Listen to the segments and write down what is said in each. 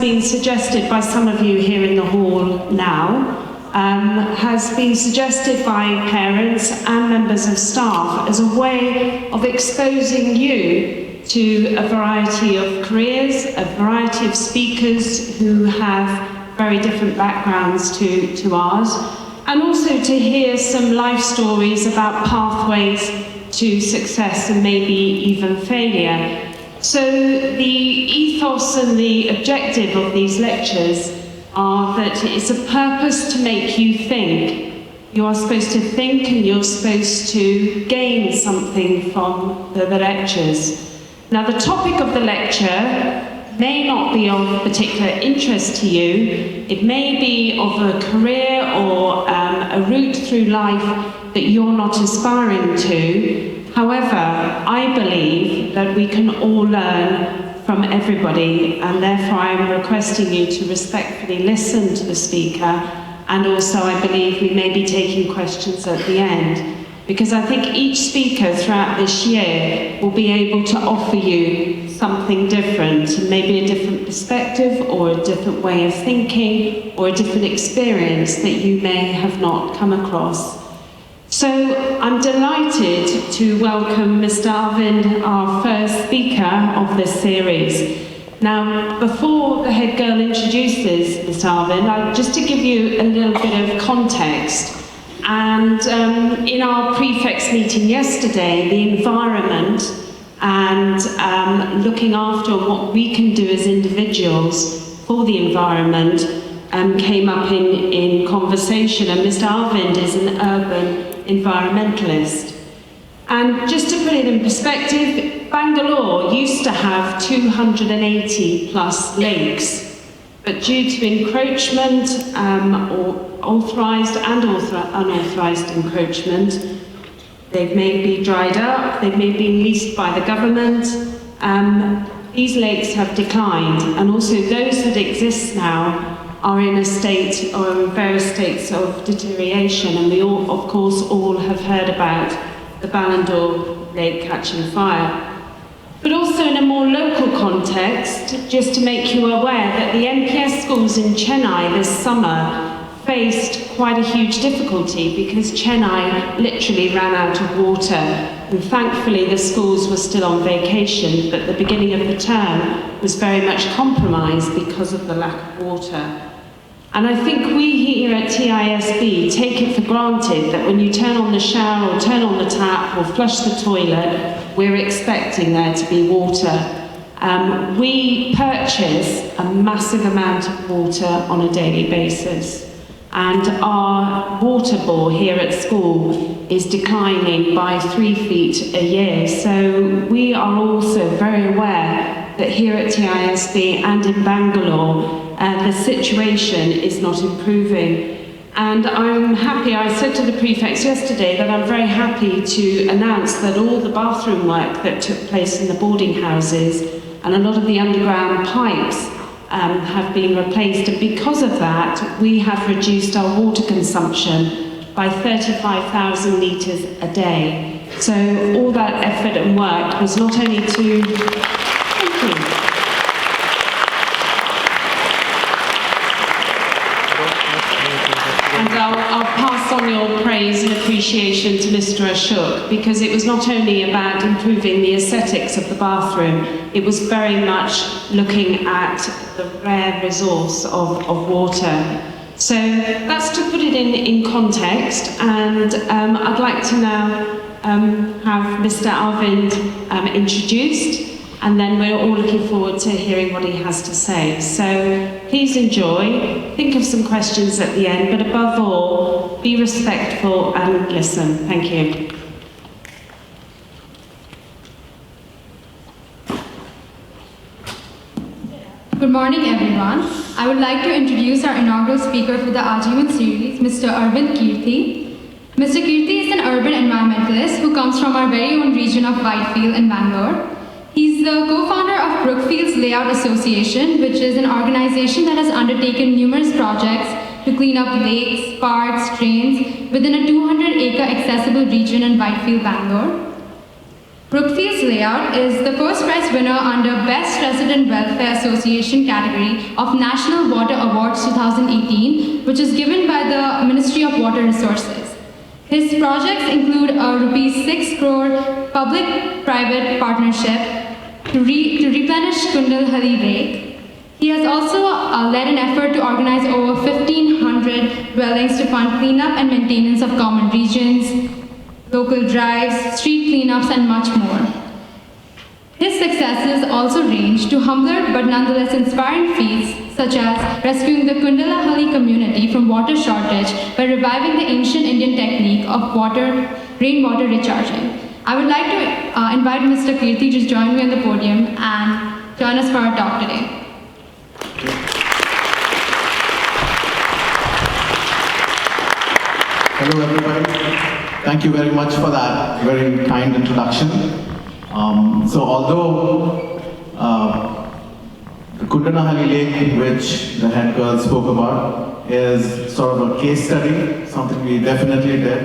been suggested by some of you here in the hall now, has been suggested by parents and members of staff as a way of exposing you to a variety of careers, a variety of speakers who have very different backgrounds to ours, and also to hear some life stories about pathways to success and maybe even failure. So the ethos and the objective of these lectures are that it's a purpose to make you think. You are supposed to think and you're supposed to gain something from the lectures. Now, the topic of the lecture may not be of particular interest to you. It may be of a career or a route through life that you're not aspiring to. However, I believe that we can all learn from everybody, and therefore I'm requesting you to respectfully listen to the speaker, and also I believe we may be taking questions at the end, because I think each speaker throughout this year will be able to offer you something different, and maybe a different perspective or a different way of thinking or a different experience that you may have not come across. So I'm delighted to welcome Mr. Arvind, our first speaker of this series. Now, before the head girl introduces Mr. Arvind, just to give you a little bit of context, and in our prefects meeting yesterday, the environment and looking after what we can do as individuals for the environment came up in conversation, and Mr. Arvind is an urban environmentalist. And just to put it in perspective, Bangalore used to have 280 plus lakes, but due to encroachment, or authorised and unauthorised encroachment, they've maybe dried up, they've maybe been leased by the government. These lakes have declined, and also those that exist now are in a state or in various states of deterioration, and we all, of course, all have heard about the Bangalore lake catching fire. But also in a more local context, just to make you aware that the NPS schools in Chennai this summer faced quite a huge difficulty because Chennai literally ran out of water, and thankfully the schools were still on vacation, but the beginning of the term was very much compromised because of the lack of water. And I think we here at TISB take it for granted that when you turn on the shower or turn on the tap or flush the toilet, we're expecting there to be water. We purchase a massive amount of water on a daily basis, and our water bore here at school is declining by 3 feet a year. So we are also very aware that here at TISB and in Bangalore, the situation is not improving. And I'm happy, I said to the prefects yesterday that I'm very happy to announce that all the bathroom work that took place in the boarding houses and a lot of the underground pipes have been replaced, and because of that we have reduced our water consumption by 35,000 litres a day. So all that effort and work was not only to... Thank you. And I'll pass on your praise and appreciation to Mr. Ashok, because it was not only about improving the aesthetics of the bathroom, it was very much looking at the rare resource of water. So that's to put it in context, and I'd like to now have Mr. Arvind introduced, and then we're all looking forward to hearing what he has to say. So please enjoy, think of some questions at the end, but above all, be respectful and listen. Thank you. Good morning, everyone. I would like to introduce our inaugural speaker for the Aajivin series, Mr. Arvind Keerthi. Mr. Keerthi is an urban environmentalist who comes from our very own region of Whitefield in Bangalore. He's the co-founder of Brookfields Layout Association, which is an organization that has undertaken numerous projects to clean up lakes, parks, drains within a 200-acre accessible region in Whitefield, Bangalore. Brookfield's layout is the first prize winner under Best Resident Welfare Association category of National Water Awards 2018, which is given by the Ministry of Water Resources. His projects include a ₹6 crore public-private partnership to replenish Kundalhalli Lake. He has also led an effort to organize over 1,500 dwellings to fund cleanup and maintenance of common regions, local drives, street cleanups, and much more. His successes also range to humbler but nonetheless inspiring feats, such as rescuing the Kundalhalli community from water shortage by reviving the ancient Indian technique of rainwater recharging. I would like to invite Mr. Keerthi to join me on the podium and join us for our talk today. Hello everybody. Thank you very much for that very kind introduction. So although the Kundalhalli Lake, which the head girl spoke about, is sort of a case study, something we definitely did.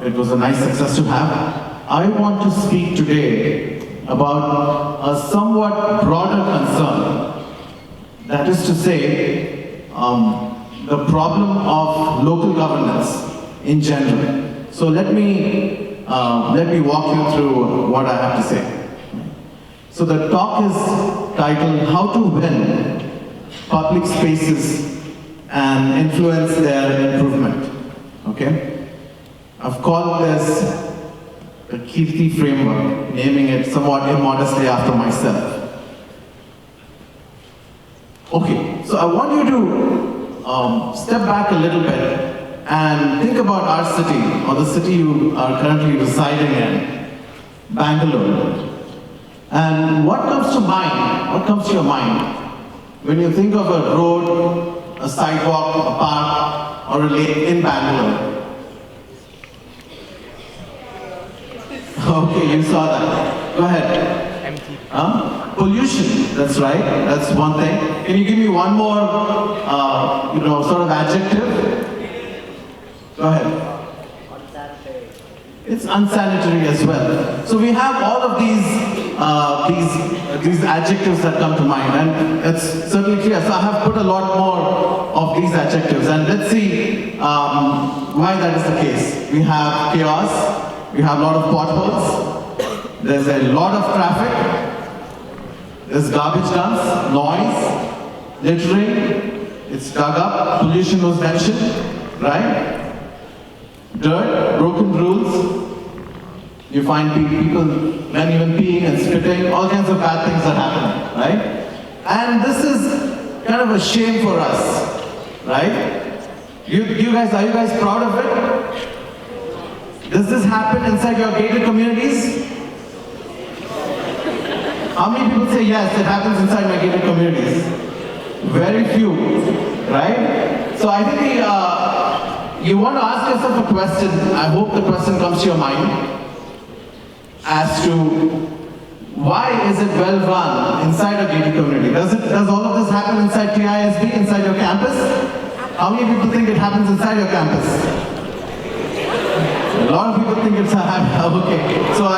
It was a nice success to have. I want to speak today about a somewhat broader concern. That is to say, the problem of local governance in general. So let me walk you through what I have to say. So the talk is titled "How to Win Public Spaces and Influence Their Improvement." Okay, I've called this the Keerthi framework, naming it somewhat immodestly after myself. Okay, so I want you to step back a little bit and think about our city, or the city you are currently residing in, Bangalore. And what comes to mind, what comes to your mind when you think of a road, a sidewalk, a park, or a lake in Bangalore? Okay, you saw that. Go ahead. Pollution, that's right, that's one thing. Can you give me one more, sort of adjective? Go ahead. Unsanitary. It's unsanitary as well. So we have all of these adjectives that come to mind, and it's certainly clear. So I have put a lot more of these adjectives, and let's see why that is the case. We have chaos, we have a lot of potholes, there's a lot of traffic, there's garbage dumps, noise, littering, it's dug up, pollution was mentioned, right? Dirt, broken rules, you find people, men even peeing and spitting, all kinds of bad things are happening, right? And this is kind of a shame for us, right? Are you guys proud of it? Does this happen inside your gated communities? How many people say yes, it happens inside my gated communities? Very few, right? So I think you want to ask yourself a question. I hope the question comes to your mind as to why is it well run inside a gated community? Does all of this happen inside KISB, inside your campus? How many people think it happens inside your campus? A lot of people think it's okay. So I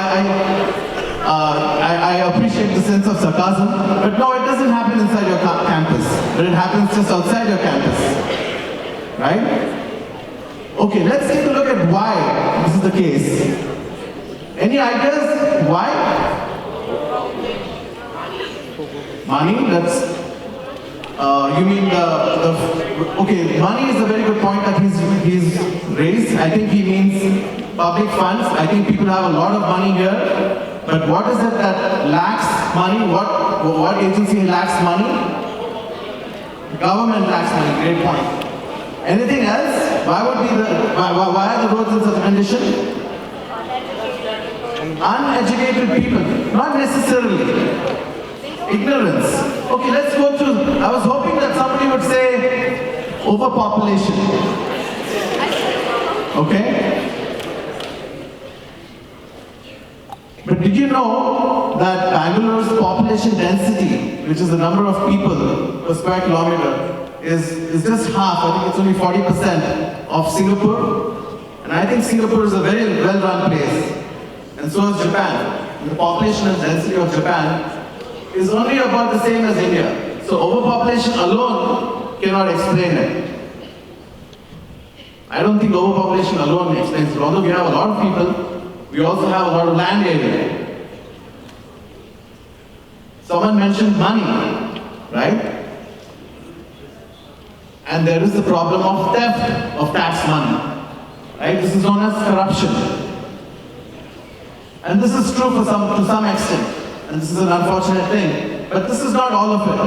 appreciate the sense of sarcasm, but no, it doesn't happen inside your campus, but it happens just outside your campus, right? Okay, let's take a look at why this is the case. Any ideas why? Money, that's, you mean okay, money is a very good point that he's raised. I think he means public funds. I think people have a lot of money here, but what is it that lacks money? What agency lacks money? Government lacks money, great point. Anything else? Why are the roads in such a condition? Uneducated people, not necessarily. Ignorance. Okay, let's go through. I was hoping that somebody would say overpopulation. Okay? But did you know that Bangalore's population density, which is the number of people per square kilometer, is just half. I think it's only 40% of Singapore. And I think Singapore is a very well-run place. And so is Japan. the population and density of Japan is only about the same as India. So overpopulation alone cannot explain it. I don't think overpopulation alone explains it. Although we have a lot of people, we also have a lot of land area. Someone mentioned money, right? And there is the problem of theft of tax money, right? This is known as corruption. And this is true to some extent. And this is an unfortunate thing. But this is not all of it.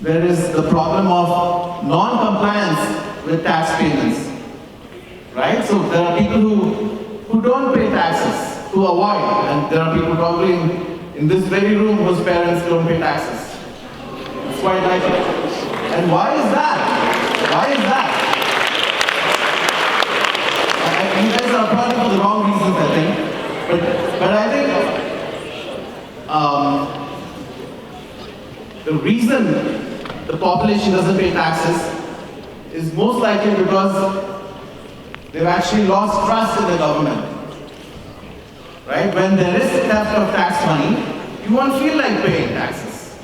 There is the problem of non-compliance with tax payments, right? So there are people who don't pay taxes, who avoid, and there are people probably in this very room whose parents don't pay taxes. It's quite likely. And why is that? Why is that? You guys are probably for the wrong reasons, I think. But I think the reason the population doesn't pay taxes is most likely because they've actually lost trust in the government. Right? When there is theft of tax money, you won't feel like paying taxes.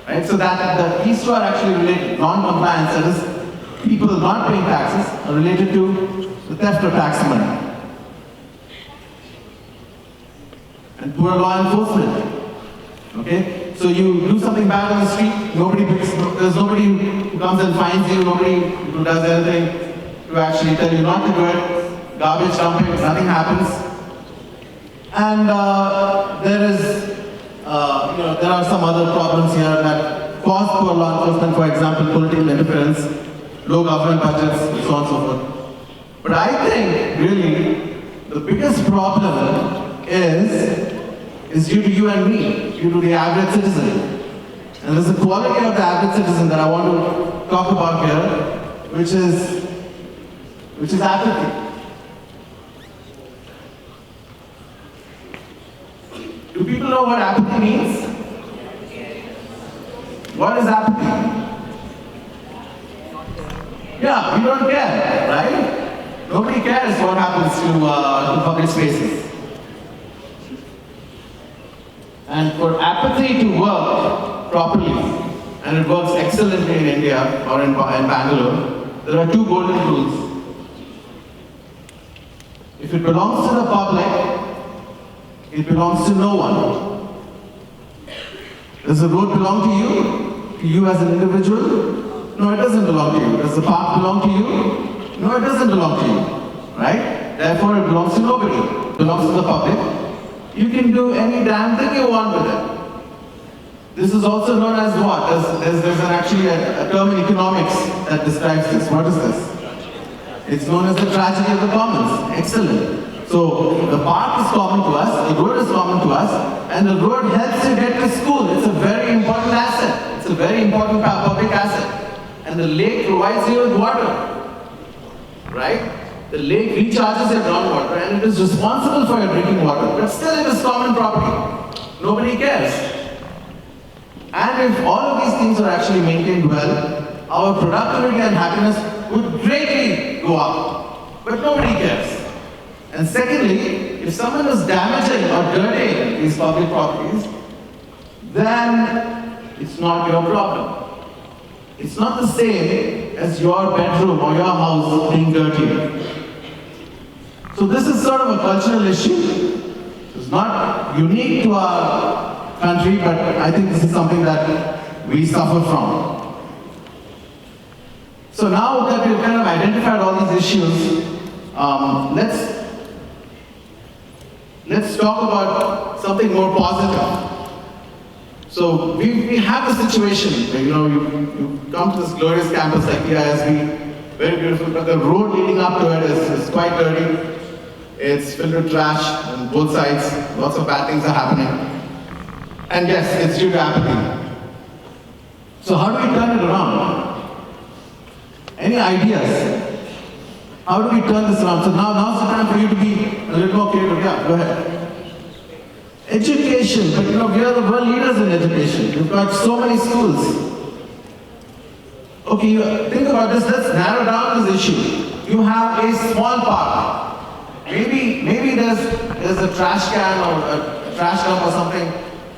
Right? So that these two are actually related. Non-compliance, that is, people not paying taxes, are related to the theft of tax money. And poor law enforcement. Okay? So you do something bad on the street, there's nobody who comes and finds you, nobody who does anything to actually tell you not to do it. Garbage dumping, nothing happens. And there are some other problems here that cause poor law enforcement, for example, political interference, low government budgets, and so on and so forth. But I think, really, the biggest problem is due to you and me, due to the average citizen. And there's a quality of the average citizen that I want to talk about here, which is apathy. Do people know what apathy means? What is apathy? Yeah, we don't care, right? Nobody cares what happens to public spaces. And for apathy to work properly, and it works excellently in India or in Bangalore, there are two golden rules. If it belongs to the public, it belongs to no one. Does the road belong to you as an individual? No, it doesn't belong to you. Does the park belong to you? No, it doesn't belong to you, right? Therefore, it belongs to nobody. It belongs to the public. You can do any damn thing you want with it. This is also known as what? There's actually a term in economics that describes this. What is this? It's known as the tragedy of the commons. Excellent. So the park is common to us, the road is common to us, and the road helps you get to school. It's a very important asset. It's a very important public asset. And the lake provides you with water, right? The lake recharges your groundwater and it is responsible for your drinking water, but still it is common property. Nobody cares. And if all of these things are actually maintained well, our productivity and happiness would greatly go up. But nobody cares. And secondly, if someone is damaging or dirtying these public properties, then it's not your problem. It's not the same as your bedroom or your house being dirty. So this is sort of a cultural issue. It's not unique to our country, but I think this is something that we suffer from. So now that we've kind of identified all these issues, let's talk about something more positive. So we have a situation where, you come to this glorious campus like ISB, very beautiful, but the road leading up to it is quite dirty. It's filled with trash on both sides. Lots of bad things are happening. And yes, it's due to apathy. So how do we turn it around? Any ideas? How do we turn this around? So now's the time for you to be a little more creative. Yeah, go ahead. Education, but we are the world leaders in education. We've got so many schools. Okay, think about this. Let's narrow down this issue. You have a small park. Maybe there's a trash can or a trash dump or something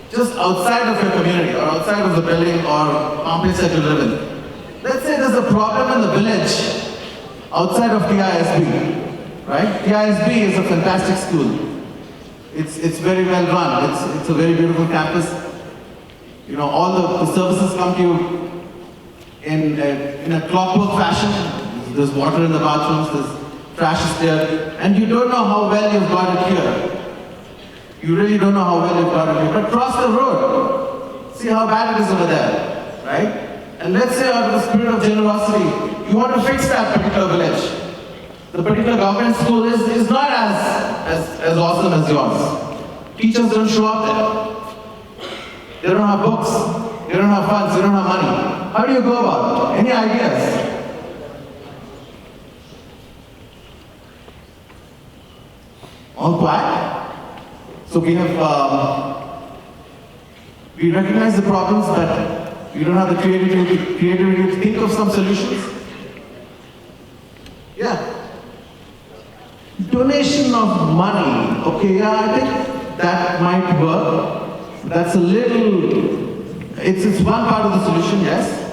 just outside of your community or outside of the building or complex that you live in. Let's say there's a problem in the village outside of TISB, right? TISB is a fantastic school. It's very well run. It's a very beautiful campus. You know, all the services come to you in a clockwork fashion. There's water in the bathrooms, there's trash is there, and you don't know how well you've got it here. You really don't know how well you've got it here. But cross the road. See how bad it is over there, right? And let's say out of the spirit of generosity, you want to fix that particular village. The particular government school is not as awesome as yours. Teachers don't show up there. They don't have books, they don't have funds, they don't have money. How do you go about it? Any ideas? All quiet? So we recognize the problems, but we don't have the creativity to think of some solutions. Yeah. Donation of money. Okay, yeah, I think that might work. That's a little, it's one part of the solution, yes?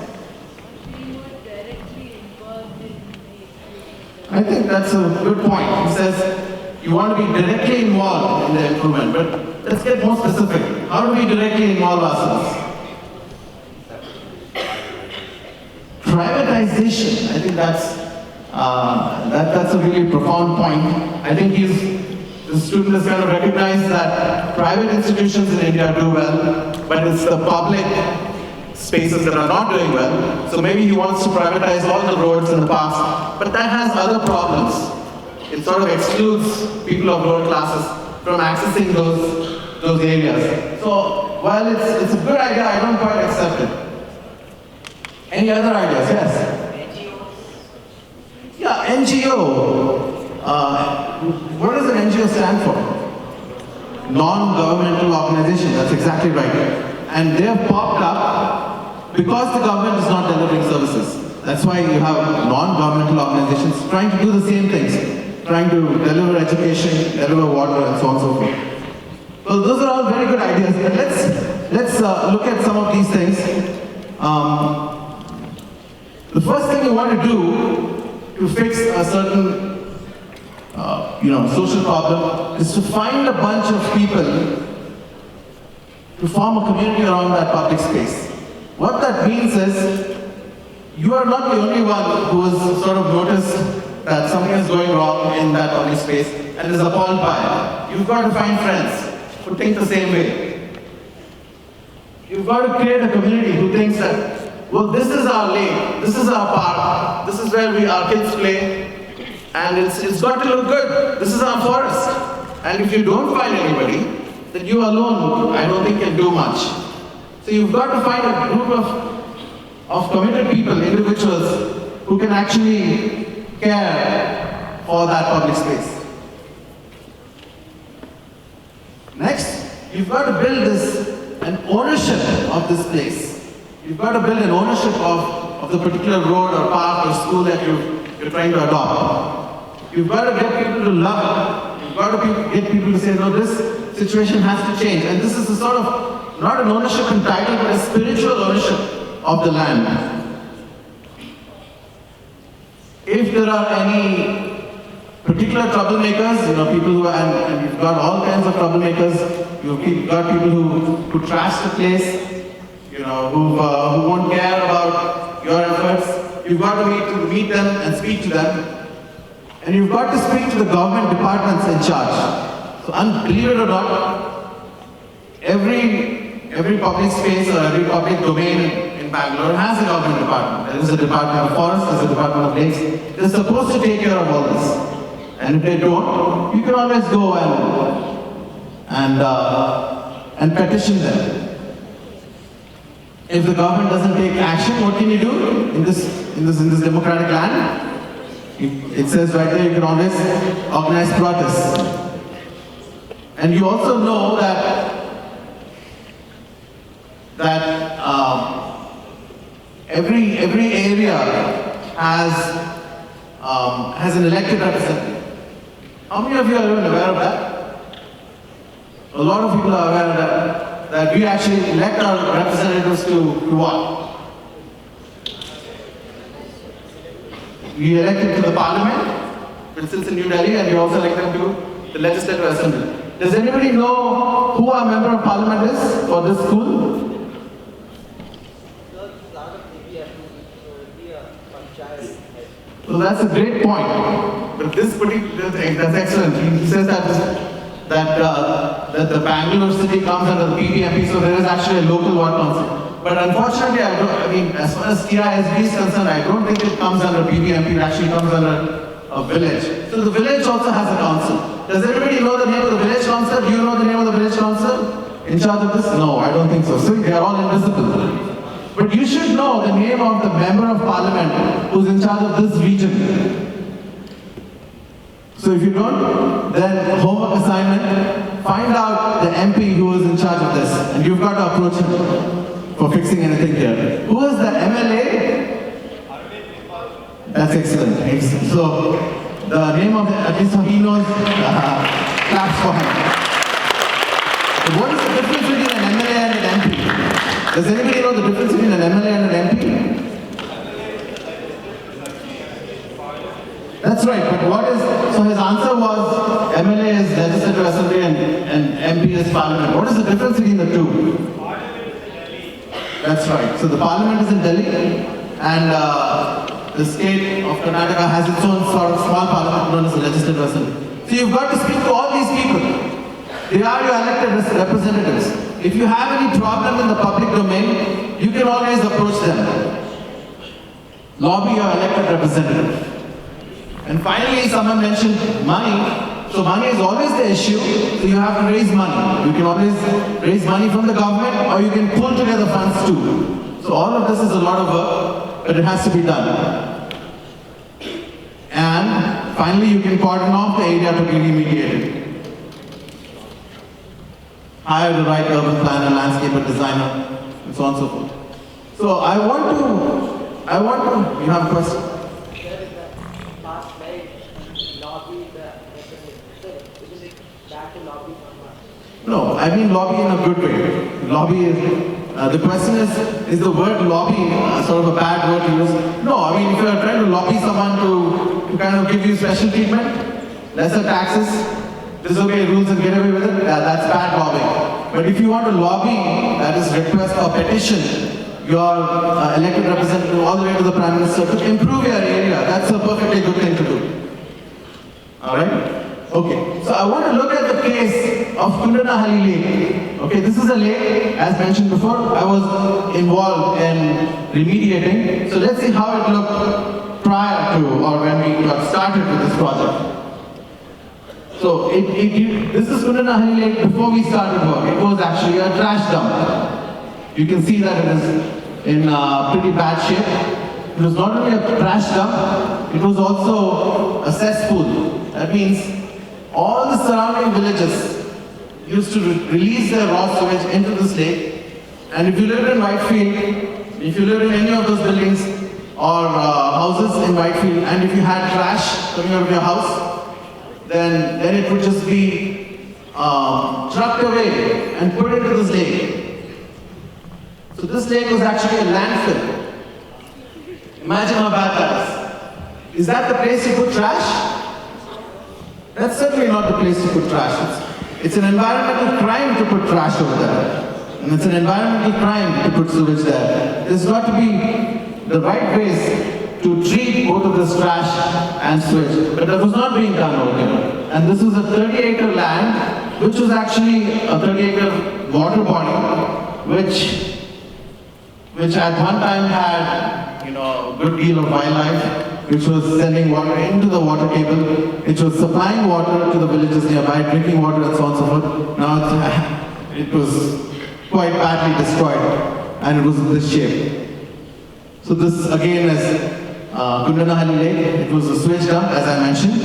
I think that's a good point. He says you want to be directly involved in the improvement, but let's get more specific. How do we directly involve ourselves? Privatization, I think that's a really profound point. I think the student has kind of recognized that private institutions in India do well, but it's the public spaces that are not doing well. So maybe he wants to privatize all the roads and the parks, but that has other problems. It sort of excludes people of lower classes from accessing those areas. So while it's a good idea, I don't quite accept it. Any other ideas? Yes? Yeah, NGO. What does an NGO stand for? Non-governmental organization, that's exactly right. And they have popped up because the government is not delivering services. That's why you have non-governmental organizations trying to do the same things, trying to deliver education, deliver water, and so on and so forth. So those are all very good ideas. But let's look at some of these things. The first thing you want to do to fix a certain social problem is to find a bunch of people to form a community around that public space. What that means is you are not the only one who has sort of noticed that something is going wrong in that public space and is appalled by it. You've got to find friends who think the same way. You've got to create a community who thinks that, well, this is our lane, this is our park, this is where our kids play, and it's got to look good. This is our forest. And if you don't find anybody, then you alone, I don't think, can do much. So you've got to find a group of committed people, individuals, who can actually care for that public space. Next, you've got to build an ownership of this place. You've got to build an ownership of the particular road or park or school that you're trying to adopt. You've got to get people to love it. You've got to get people to say, no, this situation has to change. And this is a sort of, not an ownership in title, but a spiritual ownership of the land. If there are any particular troublemakers, people who are, and you've got all kinds of troublemakers, you've got people who trash the place, who won't care about your efforts. You've got to meet them and speak to them. And you've got to speak to the government departments in charge. So believe it or not, every public space or every public domain in Bangalore has a government department. There is a department of forest, there is a department of lakes. They're supposed to take care of all this. And if they don't, you can always go and petition them. If the government doesn't take action, what can you do in this democratic land? It says right there you can always organize protests. And you also know that every area has an elected representative. How many of you are even aware of that? A lot of people are aware of that we actually elect our representatives to what? We elect them to the parliament, which sits in New Delhi, and we also elect them to the legislative assembly. Does anybody know who our member of parliament is for this school? So that's a great point. But this particular thing, that's excellent. He says that the Bangalore city comes under the PPMP, so there is actually a local ward council. But unfortunately, as far as TISB is concerned, I don't think it comes under PPMP, it actually comes under a village. So the village also has a council. Does everybody know the name of the village council? Do you know the name of the village council in charge of this? No, I don't think so. See, they are all invisible. But you should know the name of the member of parliament who's in charge of this region. So if you don't, then homework assignment, find out the MP who is in charge of this, and you've got to approach him for fixing anything here. Who is the MLA? That's excellent. So the name of the, at least he knows, claps for him. So what is the difference between an MLA and an MP? Does anybody know the difference between an MLA and an MP? That's right, but what is, so his answer was MLA is Legislative Assembly and MP is Parliament. What is the difference between the two? That's right, so the Parliament is in Delhi and the state of Karnataka has its own sort of small parliament known as the Legislative Assembly. So you've got to speak to all these people. They are your elected representatives. If you have any problem in the public domain, you can always approach them. Lobby your elected representative. And finally, someone mentioned money. So money is always the issue, so you have to raise money. You can always raise money from the government or you can pull together funds too. So all of this is a lot of work, but it has to be done. And finally, you can cordon off the area to be remediated. Hire the right urban planner, landscaper, designer, and so on and so forth. So I want to, you have a question? No, I mean lobby in a good way. Lobby is, the question is the word lobby sort of a bad word to use? No, I mean if you are trying to lobby someone to kind of give you special treatment, lesser taxes, disobey rules and get away with it, that's bad lobbying. But if you want to lobby, that is request or petition your elected representative all the way to the Prime Minister to improve your area, that's a perfectly good thing to do. Alright? Okay, so I want to look at the case of Kundanahalli Lake. Okay, this is a lake, as mentioned before, I was involved in remediating. So let's see how it looked prior to or when we got started with this project. So this is Kundanahalli Lake before we started work. It was actually a trash dump. You can see that it is in pretty bad shape. It was not only a trash dump, it was also a cesspool. That means all the surrounding villages used to release their raw sewage into this lake. And if you lived in Whitefield, if you lived in any of those buildings or houses in Whitefield, and if you had trash coming out of your house, then it would just be trucked away and put into this lake. So this lake was actually a landfill. Imagine how bad that is. Is that the place you put trash? That's certainly not the place to put trash. It's an environmental crime to put trash over there. And it's an environmental crime to put sewage there. There's got to be the right ways to treat both of this trash and sewage. But that was not being done over here. And this was a 30-acre land, which was actually a 30-acre water body, which at one time had, a good deal of wildlife, which was sending water into the water table, which was supplying water to the villages nearby, drinking water and so on and so forth. Now it was quite badly destroyed and it was in this shape. So this again is Kundanahalli Lake. It was a sewage dump, as I mentioned.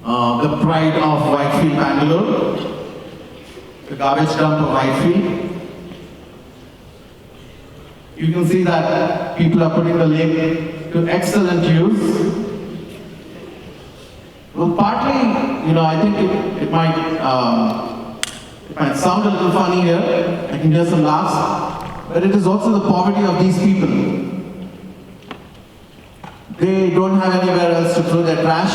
The pride of Whitefield, Bangalore. The garbage dump of Whitefield. You can see that people are putting the lake to excellent use. Well, partly, I think it might sound a little funny here. I can hear some laughs, but it is also the poverty of these people. They don't have anywhere else to throw their trash.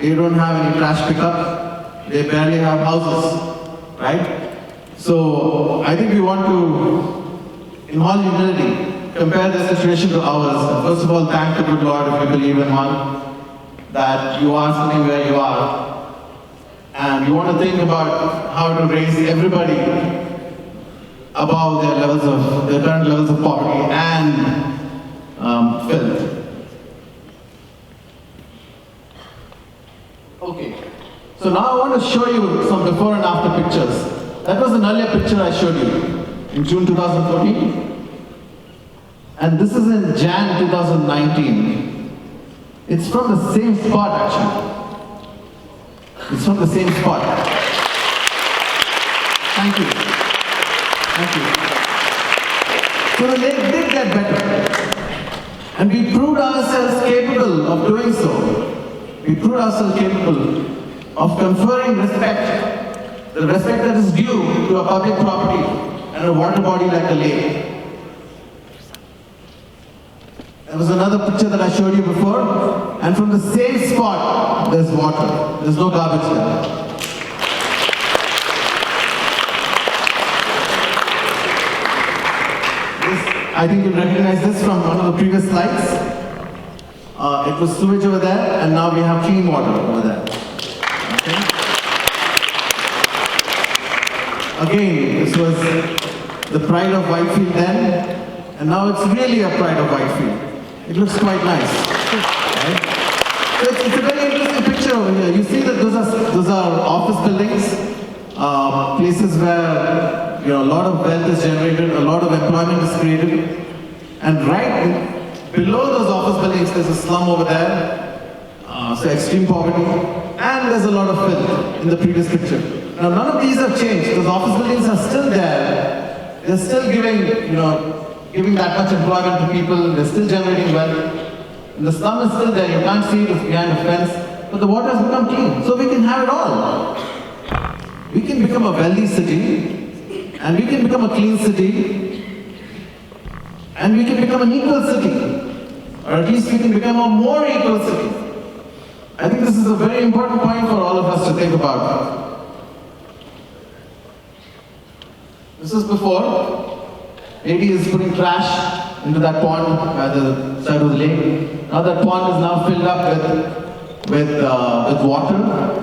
They don't have any trash pickup. They barely have houses, right? So I think we want to, in all humility, compare the situation to ours. First of all, thank the good Lord, if you believe in one, that you are sitting where you are. And you want to think about how to raise everybody above their current levels of poverty and filth. Okay, so now I want to show you some before and after pictures. That was an earlier picture I showed you in June 2014. And this is in Jan 2019. It's from the same spot actually. It's from the same spot. Thank you. Thank you. So the lake did get better. And we proved ourselves capable of doing so. We proved ourselves capable of conferring respect, the respect that is due to a public property and a water body like the lake. There was another picture that I showed you before, and from the same spot, there's water. There's no garbage there. I think you'll recognize this from one of the previous slides. It was sewage over there, and now we have clean water over there. Okay? Again, this was the pride of Whitefield then, and now it's really a pride of Whitefield. It looks quite nice. Right? So it's a very interesting picture over here. You see that those are office buildings, places where a lot of wealth is generated, a lot of employment is created, and right below those office buildings there's a slum over there, so extreme poverty, and there's a lot of filth in the previous picture. Now none of these have changed. Those office buildings are still there. They're still giving that much employment to people. They're still generating wealth. And the slum is still there. You can't see it, it's behind a fence, but the water has become clean. So we can have it all. We can become a wealthy city, and we can become a clean city, and we can become an equal city, or at least we can become a more equal city. I think this is a very important point for all of us to think about. This is before. Lady is putting trash into that pond by the side of the lake. Now that pond is now filled up with water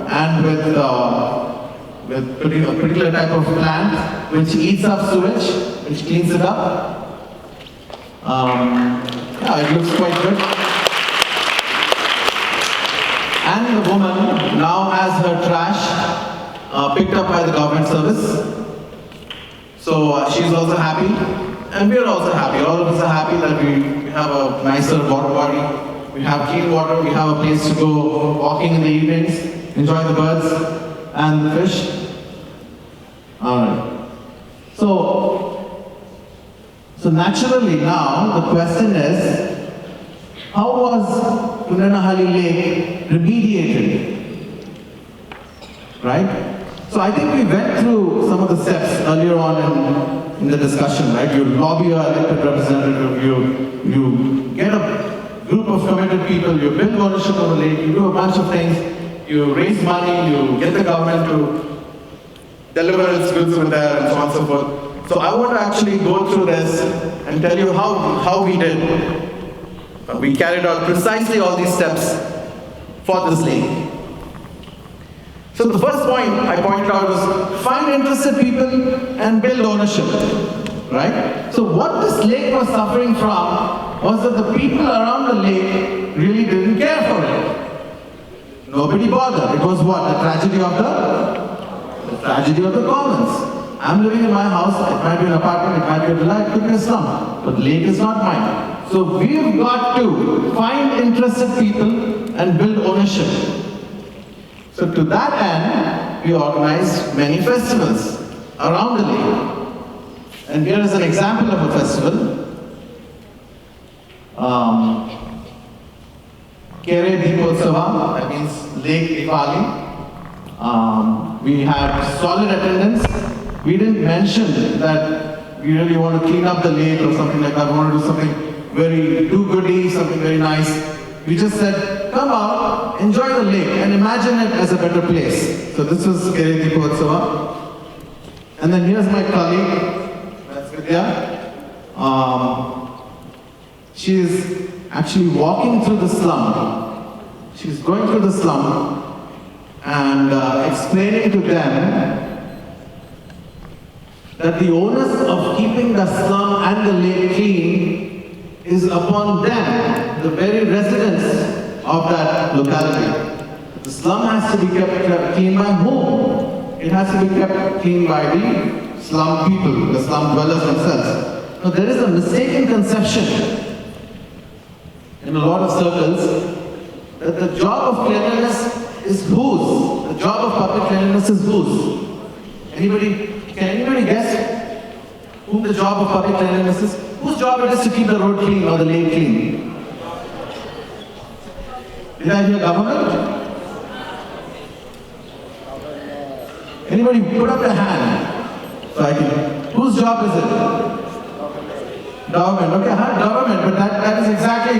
and with a particular type of plant which eats up sewage, which cleans it up. Yeah, it looks quite good. And the woman now has her trash picked up by the government service. So she's also happy, and we're also happy. All of us are happy that we have a nicer water body, we have clean water, we have a place to go walking in the evenings, enjoy the birds and the fish. Alright. So naturally now the question is, how was Kundanahalli Lake remediated? Right? So I think we went through some of the steps earlier on in the discussion, right? You lobby your elected representative, you get a group of committed people, you build ownership of the lake, you do a bunch of things, you raise money, you get the government to deliver its goods over there, and so on and so forth. So I want to actually go through this and tell you how we did. We carried out precisely all these steps for this lake. So the first point I pointed out was find interested people and build ownership, right? So what this lake was suffering from was that the people around the lake really didn't care for it. Nobody bothered. It was what? The tragedy of the commons. I'm living in my house, it might be an apartment, it might be a villa, it could be a slum, but the lake is not mine. So we've got to find interested people and build ownership. So to that end, we organized many festivals around the lake. And here is an example of a festival. Kere Deepotsava, that means Lake Diwali. We had solid attendance. We didn't mention that we really want to clean up the lake or something like that. We want to do something very do-goody, something very nice. We just said, come out, enjoy the lake, and imagine it as a better place. So this was Kere Deepotsava. And then here's my colleague, that's Vidya. She is actually walking through the slum. She's going through the slum and explaining to them that the onus of keeping the slum and the lake clean is upon them, the very residents of that locality. The slum has to be kept clean by whom? It has to be kept clean by the slum people, the slum dwellers themselves. Now there is a mistaken conception in a lot of circles that the job of cleanliness is whose? The job of public cleanliness is whose? Can anybody guess whom the job of public cleanliness is? Whose job it is to keep the road clean or the lake clean? Did I hear government? Anybody put up their hand? So I can. Whose job is it? Government. Okay, government, but that is exactly,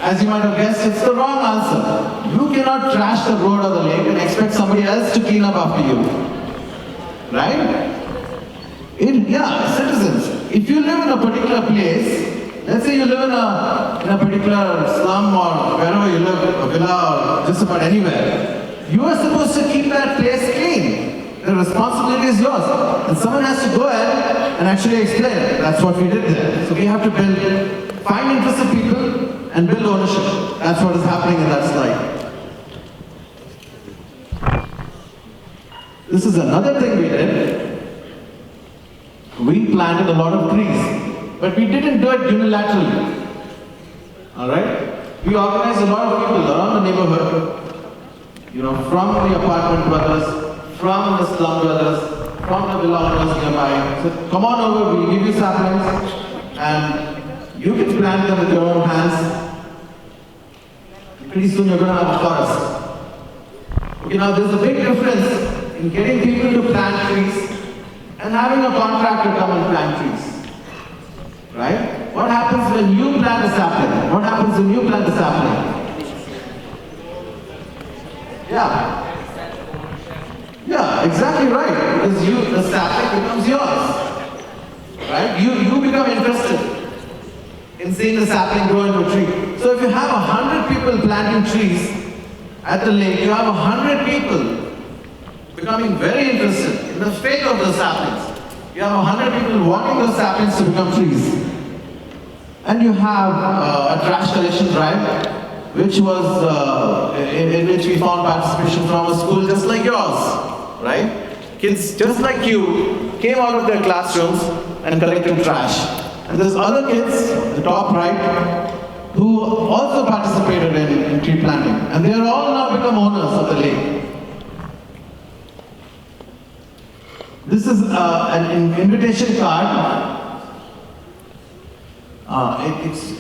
as you might have guessed, it's the wrong answer. You cannot trash the road or the lake and expect somebody else to clean up after you. Right? Citizens. If you live in a particular place, let's say you live in a particular slum or wherever you live, a villa or just about anywhere, you are supposed to keep that place clean. The responsibility is yours. And someone has to go ahead and actually explain. That's what we did there. So we have to find interested people and build ownership. That's what is happening in that slide. This is another thing we did. We planted a lot of trees, but we didn't do it unilaterally. Alright? We organized a lot of people around the neighborhood, from the apartment dwellers, from the slum dwellers, from the villa owners nearby. So come on over, we'll give you saplings, and you can plant them with your own hands. Pretty soon you're going to have a forest. Okay, now there's a big difference in getting people to plant trees and having a contractor come and plant trees. Right? What happens when you plant a sapling? What happens when you plant a sapling? Yeah, exactly right. Because the sapling becomes yours. Right? You become interested in seeing the sapling grow into a tree. So if you have 100 people planting trees at the lake, you have 100 people becoming very interested in the fate of those saplings. You have 100 people wanting those saplings to become trees. And you have a trash collection drive, which was in which we found participation from a school just like yours. Right? Kids just like you came out of their classrooms and collected trash. And there's other kids, the top right, who also participated in tree planting. And they are all now become owners of the lake. This is an invitation card.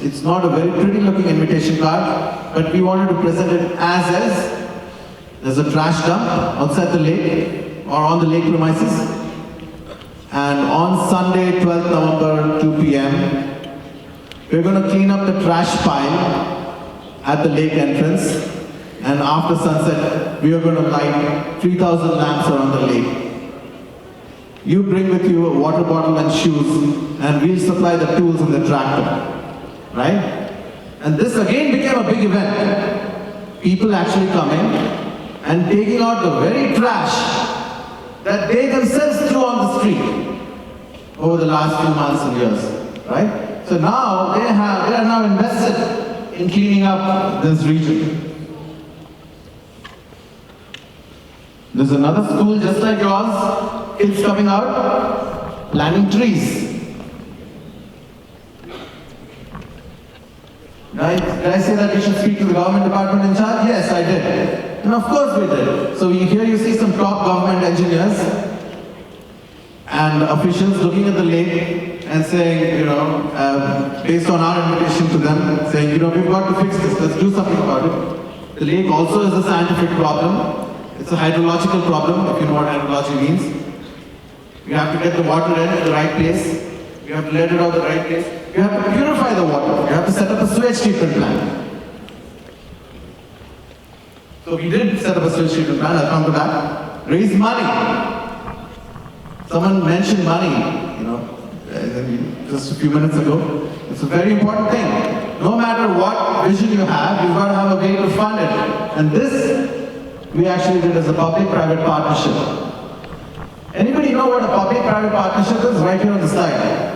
It's not a very pretty looking invitation card, but we wanted to present it as is. There's a trash dump outside the lake or on the lake premises. And on Sunday, 12th November, 2 p.m., we're going to clean up the trash pile at the lake entrance. And after sunset, we are going to light 3,000 lamps around the lake. You bring with you a water bottle and shoes, and we'll supply the tools and the tractor. Right? And this again became a big event. People actually coming and taking out the very trash that they themselves threw on the street over the last few months and years. Right? So now they are now invested in cleaning up this region. There's another school just like yours, kids coming out, planting trees. Right? Did I say that we should speak to the government department in charge? Yes, I did. And of course we did. So here you see some top government engineers and officials looking at the lake and saying, based on our invitation to them, saying, we've got to fix this, let's do something about it. The lake also is a scientific problem. It's a hydrological problem, if you know what hydrology means. You have to get the water in the right place. You have to let it out the right place. You have to purify the water. You have to set up a sewage treatment plant. So we did set up a sewage treatment plant, I'll come to that. Raise money. Someone mentioned money, just a few minutes ago. It's a very important thing. No matter what vision you have, you've got to have a way to fund it. And this, we actually did as a public-private partnership. Anybody know what a public-private partnership is? Right here on the slide.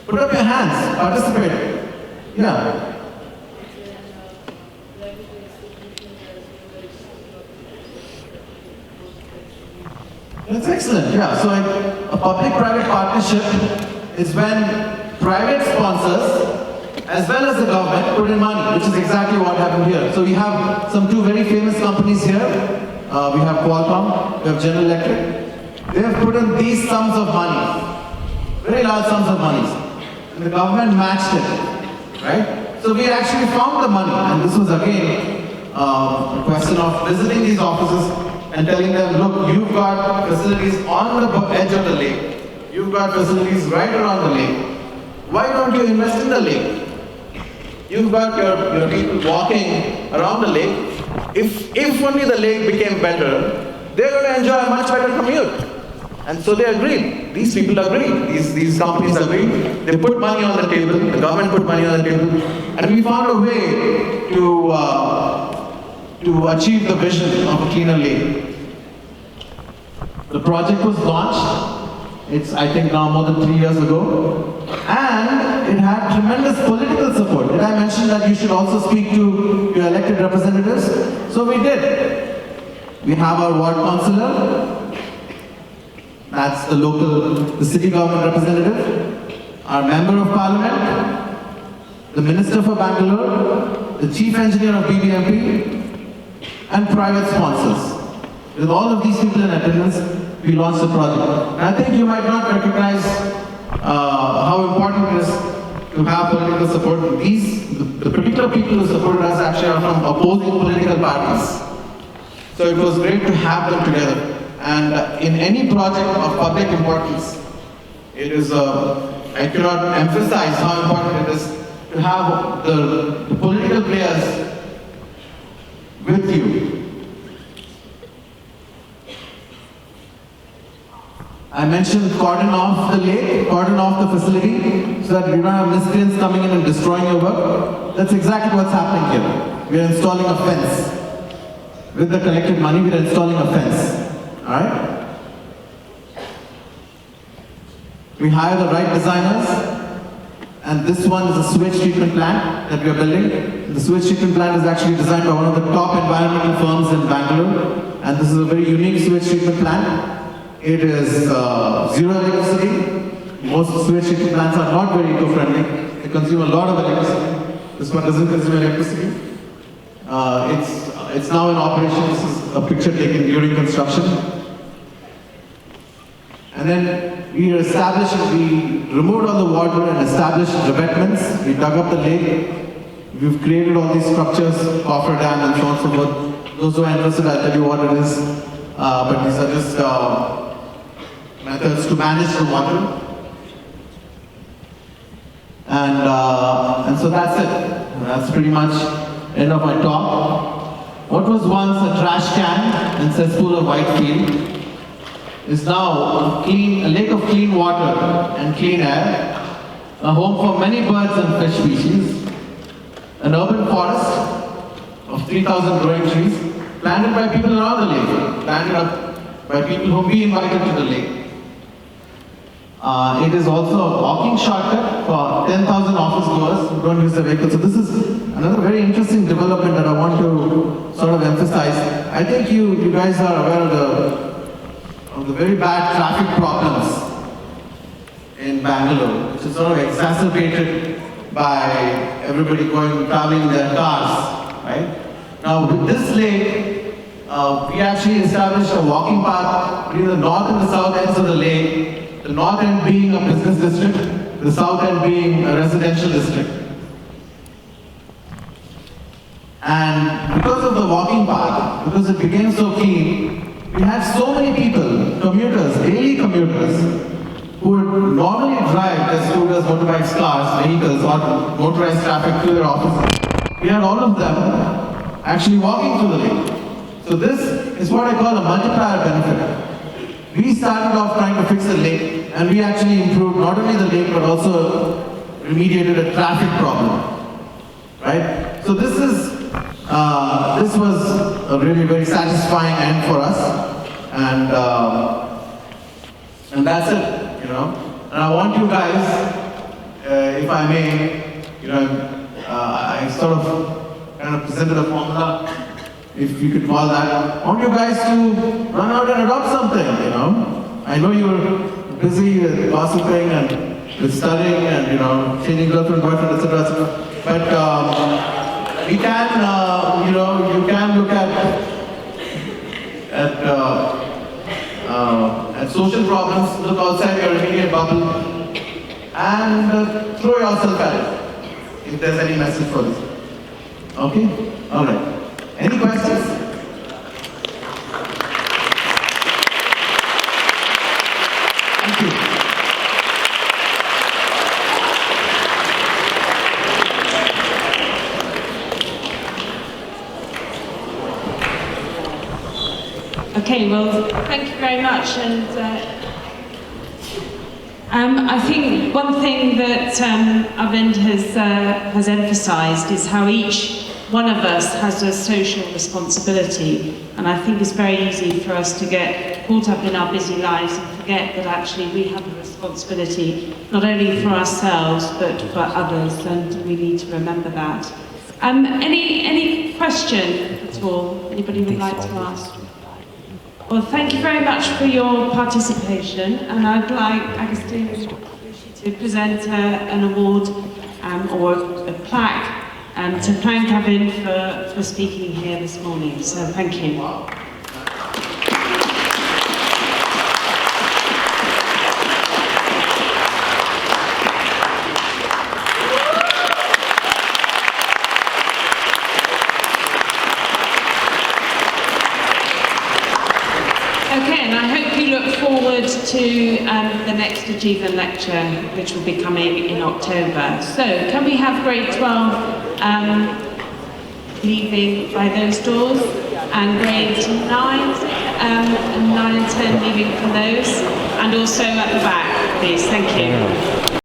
Put up your hands, participate. Yeah. That's excellent, yeah. So a public-private partnership is when private sponsors as well as the government put in money, which is exactly what happened here. So we have two very famous companies here. We have Qualcomm, we have General Electric. They have put in these sums of money, very large sums of money. And the government matched it, right? So we actually found the money, and this was again a question of visiting these offices and telling them, look, you've got facilities on the edge of the lake. You've got facilities right around the lake. Why don't you invest in the lake? You've got your people walking around the lake. If only the lake became better, they're going to enjoy a much better commute. And so they agreed. These people agreed. These companies agreed. They put money on the table. The government put money on the table. And we found a way to achieve the vision of a cleaner lake. The project was launched. It's, I think, now more than 3 years ago. And it had tremendous political support. Did I mention that you should also speak to your elected representatives? So we did. We have our ward councillor. That's the city government representative. Our member of parliament. The minister for Bangalore. The chief engineer of BBMP. And private sponsors. With all of these people in attendance, we launched the project. And I think you might not recognize how important it is to have political support. The particular people who supported us actually are from opposing political parties. So it was great to have them together. And in any project of public importance, it is, I cannot emphasize how important it is to have the political players with you. I mentioned cordon off the lake, cordon off the facility, so that you don't have miscreants coming in and destroying your work. That's exactly what's happening here. We are installing a fence. With the collected money, we are installing a fence. Alright? We hire the right designers, and this one is a sewage treatment plant that we are building. The sewage treatment plant is actually designed by one of the top environmental firms in Bangalore, and this is a very unique sewage treatment plant. It is zero electricity. Most sewage treatment plants are not very eco-friendly. They consume a lot of electricity. This one doesn't consume electricity. It's now in operation. This is a picture taken during construction. And then we removed all the water and established revetments. We dug up the lake. We've created all these structures, coffer dam and so on and so forth. Those who are interested, I'll tell you what it is. But these are just methods to manage the water. And so that's it. That's pretty much end of my talk. What was once a trash can and cesspool of white field is now a lake of clean water and clean air, a home for many birds and fish species, an urban forest of 3,000 growing trees, planted by people around the lake, planted up by people whom we invited to the lake. It is also a walking shortcut for 10,000 office goers who don't use the vehicle. So this is another very interesting development that I want to sort of emphasize. I think you guys are aware of the very bad traffic problems in Bangalore, which is sort of exacerbated by everybody traveling in their cars, right? Now with this lake, we actually established a walking path between the north and the south ends of the lake. the north end being a business district, the south end being a residential district. And because of the walking path, because it became so keen, we had so many people, commuters, daily commuters, who would normally drive their scooters, motorbikes, cars, vehicles, or motorized traffic to their offices. We had all of them actually walking through the lake. So this is what I call a multiplier benefit. We started off trying to fix the lake, and we actually improved not only the lake, but also remediated a traffic problem, right? So this was a really very satisfying end for us, and that's it, you know. And I want you guys, if I may, you know, I sort of kind of presented a formula, if you could call that. I want you guys to run out and adopt something, you know. I know you're busy with gossiping and with studying and, you know, changing girlfriend, boyfriend, etc., etc. But we can, you know, you can look at social problems, look outside your immediate bubble, and throw yourself at it, if there's any message for this. Okay? All right. Any questions? Thank you. Okay, well, thank you very much. And I think one thing that Arvind has emphasised is how each one of us has a social responsibility, and I think it's very easy for us to get caught up in our busy lives and forget that actually we have a responsibility not only for ourselves but for others, and we need to remember that. Any question at all? Anybody would like to ask? Well, thank you very much for your participation, and I'd like Agustin to present an award or a plaque to thank Arvind for speaking here this morning. So thank you. Okay, and I hope you look forward to the next Aajivin lecture, which will be coming in October. So, can we have grade 12 leaving by those doors, and grade 9 and 10 leaving from those, and also at the back, please. Thank you.